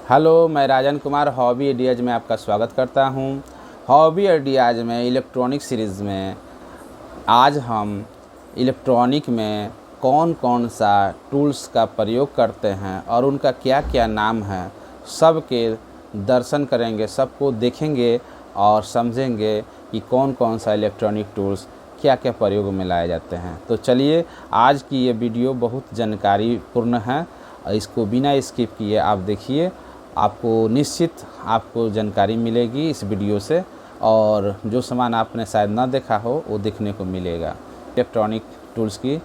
Hello, मैं Rajan Kumar hobby ideas में आपका स्वागत करता हूं। हॉबी आइडियाज़ में इलेक्ट्रॉनिक सीरीज़ में आज हम इलेक्ट्रॉनिक में कौन कौन सा टूल्स का प्रयोग करते हैं और उनका क्या क्या नाम है, सब के दर्शन करेंगे, सबको देखेंगे और समझेंगे कि कौन कौन सा इलेक्ट्रॉनिक टूल्स क्या क्या प्रयोग में लाए जाते हैं। तो चलिए, आज की ये वीडियो बहुत जानकारीपूर्ण है, इसको बिना स्किप किए आप देखिए। आपको निश्चित आपको जानकारी मिलेगी इस वीडियो से, और जो सामान आपने शायद ना देखा हो वो देखने को मिलेगा। इलेक्ट्रॉनिक टूल्स की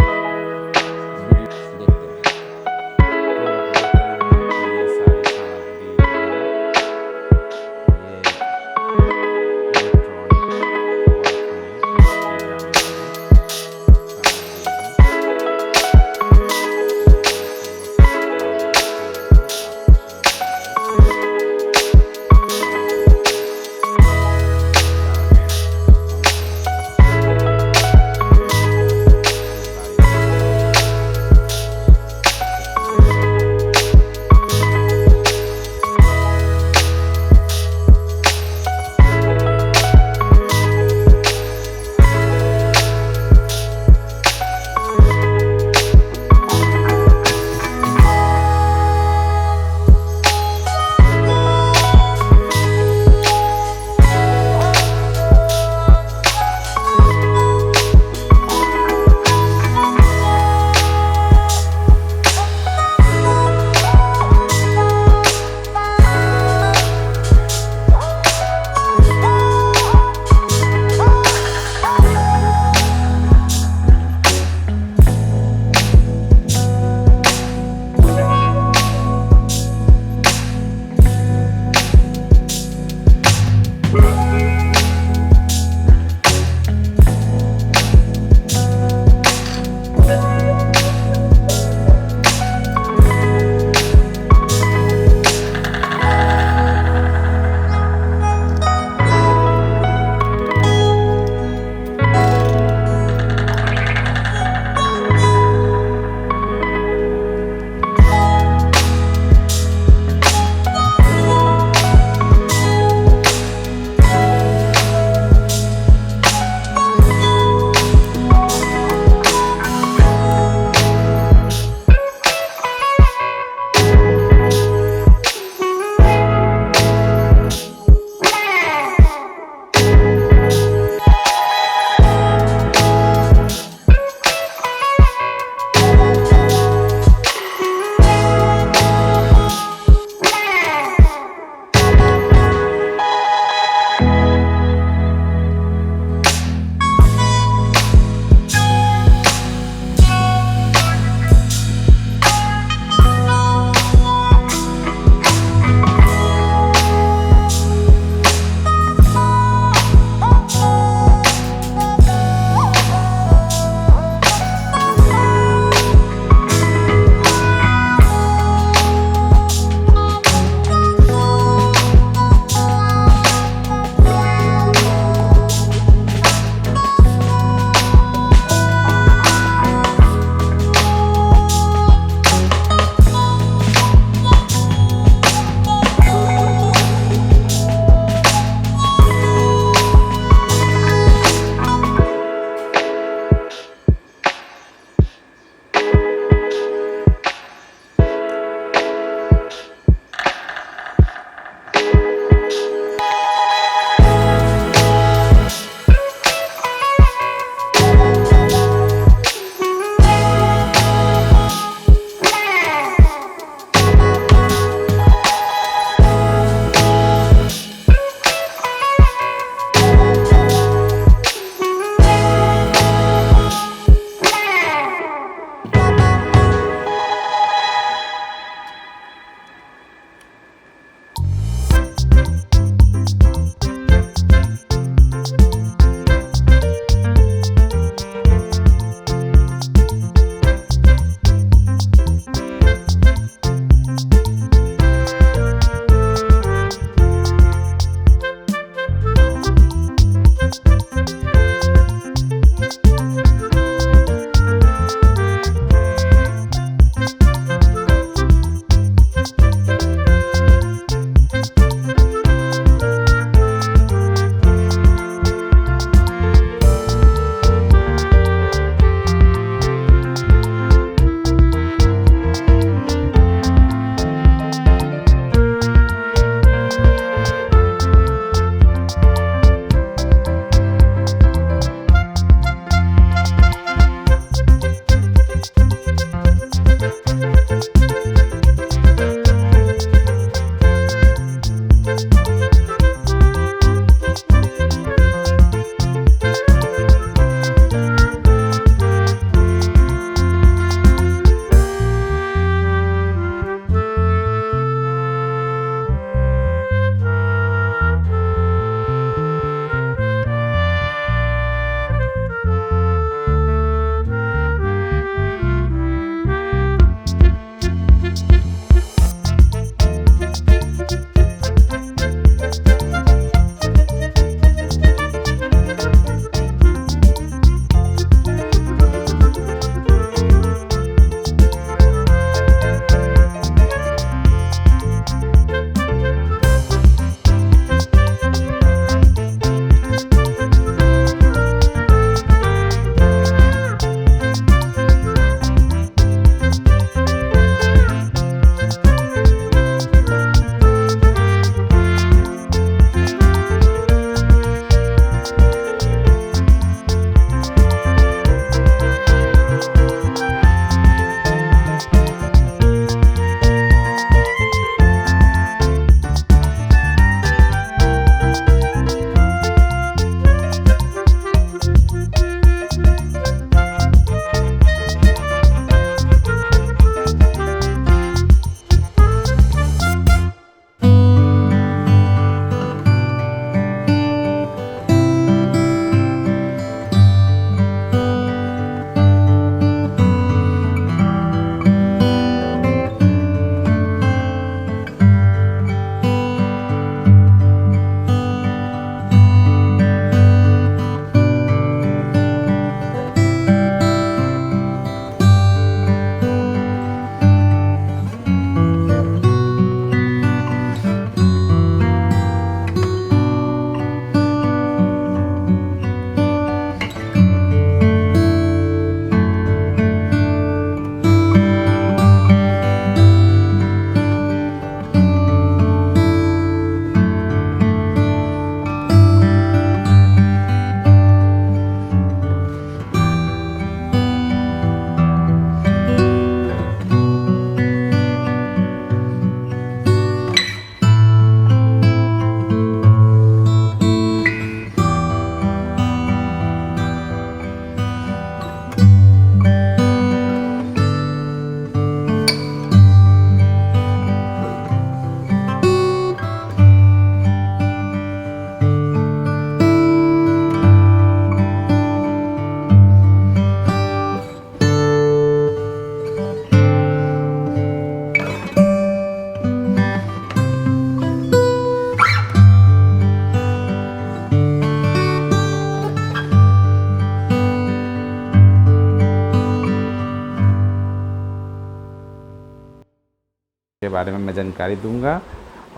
बारे में मैं जानकारी दूंगा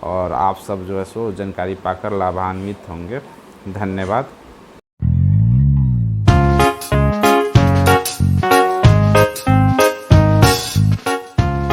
और आप सब जो है सो जानकारी पाकर लाभान्वित होंगे। धन्यवाद।